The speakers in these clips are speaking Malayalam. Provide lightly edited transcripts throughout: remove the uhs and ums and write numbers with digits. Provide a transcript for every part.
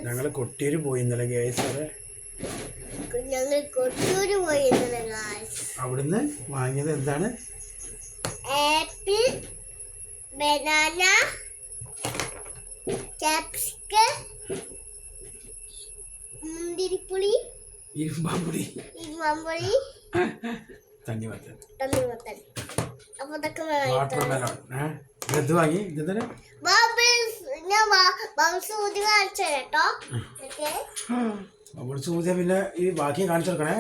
ഞങ്ങള് കൊട്ടിയൂര് പോയി ഇന്നലെ ഗൈസ്. അവിടുന്ന് വാങ്ങിയത് എന്താണ്? ആപ്പിൾ, ബനാന, ക്യാപ്സിക്കം, മുന്തിരിപ്പുളി, ഇരുമ്പാമ്പുളി, തണ്ണിമത്തൻ. അപ്പൊ വാട്ടർമെലോൺ. ഇത് വാങ്ങി. ഇതെന്താണ്? ബബിൾസ് ഊതിയ പിന്നെ ഈ ബാക്കി കാണിച്ചു കൊടുക്കണേ.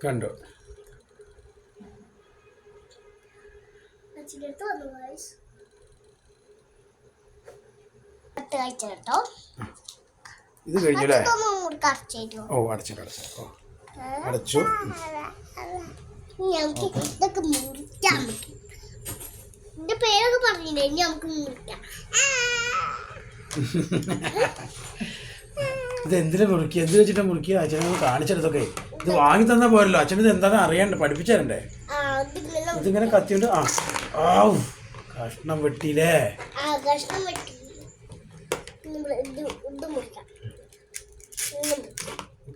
കണ്ടു. ഇത് കഴിഞ്ഞല്ലേ? ഓ അടച്ചു. അടച്ചു. ഇതൊക്കെ മുറിക്കാം. എന്റെ പേരൊക്കെ പറഞ്ഞില്ലേ? ഇനി നമുക്ക് മുറിക്കാം. ഇത് എന്തിനാ മുറുക്കിയ? എന്ത് വെച്ചിട്ടാ മുറുക്കിയ? അച്ഛനെ കാണിച്ചെടുത്തൊക്കെ. ഇത് വാങ്ങി തന്നാ പോരല്ലോ. അച്ഛൻ ഇത് എന്താണെന്ന് അറിയണ്ടേ? പഠിപ്പിച്ചേരണ്ടേ? ഇതിങ്ങനെ കത്തിയുണ്ട്. കഷ്ണം വെട്ടിയില്ലേ?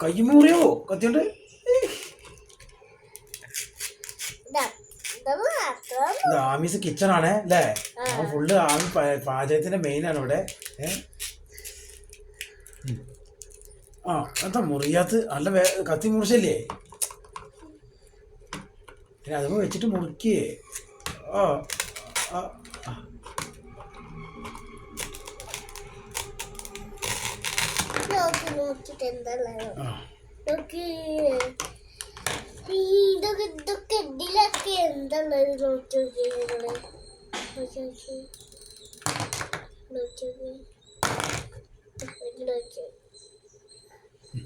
കൈ മുറിയോ കത്തിയുണ്ട്? ഇത് ആമീസ് കിച്ചൺ ആണ് അല്ലേ? അപ്പൊ ഫുള്ള് ആമി പാചകത്തിന്റെ മെയിൻ ആണ് ഇവിടെ. എന്താ മുറിയാത്ത്? നല്ല കത്തി മുറിച്ചല്ലേ? പിന്നെ അതുമ്പോ വെച്ചിട്ട് മുറിക്കേ.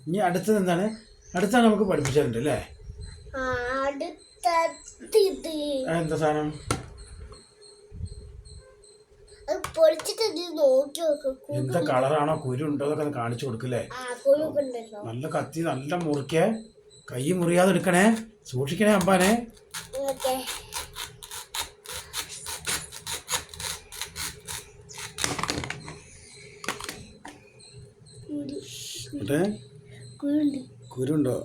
ഇനി അടുത്തത് എന്താണ്? അടുത്താണ് നമുക്ക് പഠിപ്പിച്ചിട്ടുണ്ട് അല്ലേ? എന്താ സാധനം? എന്താ കളറാണോ കുരു ഉണ്ടോ എന്നൊക്കെ കാണിച്ചു കൊടുക്കല്ലേ? നല്ല കത്തി, നല്ല മുറിക്കേ. കൈ മുറിയാതെ എടുക്കണേ, സൂക്ഷിക്കണേ അമ്പാനെ. കുരുണ്ടോ?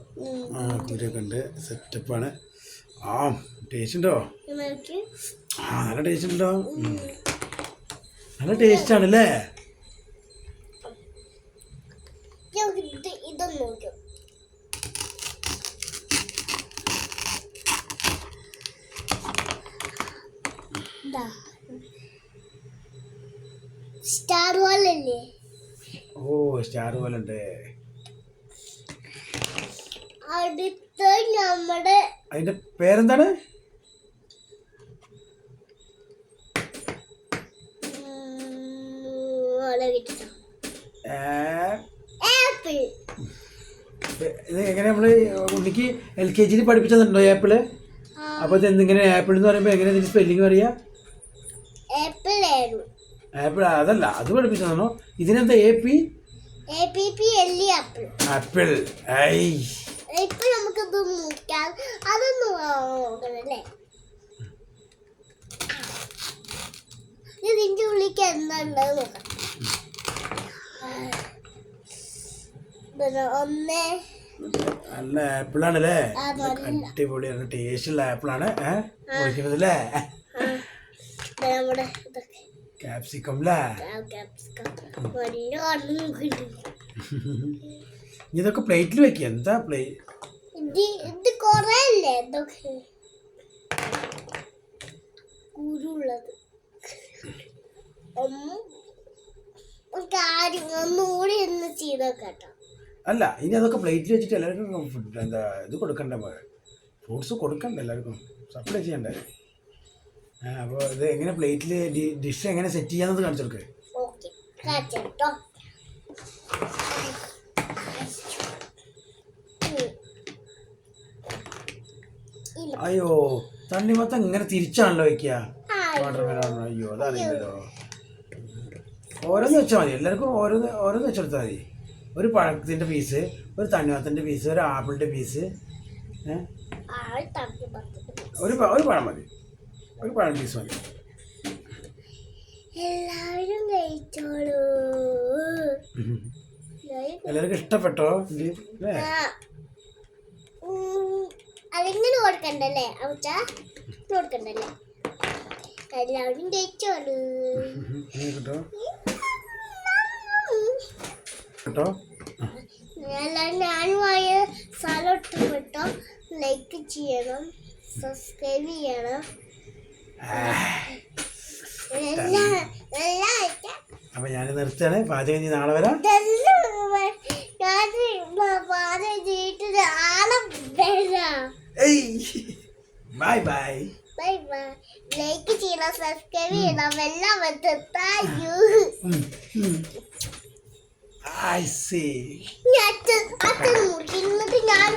കുരൊക്കെ ഉണ്ട്. സെറ്റപ്പാണ്. ടേസ്റ്റ് ഉണ്ടോ? നല്ല ടേസ്റ്റ് ഉണ്ടോ? നല്ല ടേസ്റ്റ് ആണല്ലേ? സ്റ്റാർ പോലല്ലേ? സ്റ്റാർ പോലെ ഉണ്ട്. അടുത്ത നമ്മുടെ അതിന്റെ പേരെന്താണ്? ഇത് എങ്ങനെ നമ്മള് ഉണ്ണിക്ക് LKG പഠിപ്പിച്ചതുണ്ടോ ആപ്പിള്? അപ്പൊ ഇത് എന്തിങ്ങനെ ആപ്പിൾ എന്ന് പറയുമ്പോ എങ്ങനെ ഇതിന് സ്പെല്ലിങ് പറയാ? ആപ്പിൾ അതല്ല, അത് പഠിപ്പിച്ചതാണോ? ഇതിനെന്താ? ആപ്പിൾ. ഇതിന്റെ ഉള്ളിക്ക് എന്താ ഉള്ളത് നോക്കാം. നല്ല ആപ്പിളാണല്ലേ? അടിപൊളിയാണ്. ടേസ്റ്റുള്ള ആപ്പിളാണ് മുറിക്കുന്നത് അല്ലേ? ക്യാപ്സിക്കം അല്ലേ? ഇതൊക്കെ പ്ലേറ്റിൽ വെക്കുക. എന്താ പ്ലേറ്റ്? ഒന്നുകൂടി ഒന്ന് ചെയ്തോട്ടോ. അല്ല, ഇനി അതൊക്കെ പ്ലേറ്റിൽ വെച്ചിട്ട് എല്ലാവർക്കും എന്താ ഇത് കൊടുക്കണ്ടേ? ഫ്രൂട്ട്സ് കൊടുക്കണ്ടേ? എല്ലാവർക്കും സപ്ലൈ ചെയ്യണ്ടേ? അപ്പോൾ ഇത് എങ്ങനെ പ്ലേറ്റിൽ ഡിഷ് എങ്ങനെ സെറ്റ് ചെയ്യാന്നത് കാണിച്ചു കൊടുക്കുക. അയ്യോ തണ്ണിമത്തൻ ഇങ്ങനെ തിരിച്ചാണല്ലോ വയ്ക്കുക. വാട്ടർമെലൺ അയ്യോ അതറിയില്ലല്ലോ. ഓരോന്ന് വെച്ചാൽ മതി, എല്ലാവർക്കും ഓരോന്ന് വെച്ചെടുത്താൽ മതി. ഒരു പഴത്തിൻ്റെ പീസ്, ഒരു തണ്ണിമത്തൻ്റെ പീസ്, ഒരു ആപ്പിളിൻ്റെ പീസ്, ഒരു പഴം മതി, ഒരു പഴം പീസ് മതി. എല്ലാവരും കഴിച്ചോളൂ. എല്ലാവർക്കും ഇഷ്ടപ്പെട്ടോ ഇത് അല്ലേ? അതിങ്ങനെ കൊടുക്കണ്ടല്ലേ അവച്ച കൊടുക്കണ്ടല്ലേ? എല്ലാവരും കഴിച്ചോളൂ. കേട്ടോ കേട്ടോ. എല്ലാവരും ഞാനുമായ സ്ഥലം ഇഷ്ടപ്പെട്ടോ ലൈക്ക് ചെയ്യണം, സബ്സ്ക്രൈബ് ചെയ്യണം. അപ്പൊ ഞാൻ നിർത്തുകയാണ്. പാചകം ഇനി നാളെ വരാം. Bye bye. ലൈക്ക് ചെയ്യണം, സബ്സ്ക്രൈബ് ചെയ്യണം, എല്ലാം I see. ഞാൻ മുറിക്കുന്നത് ഞാൻ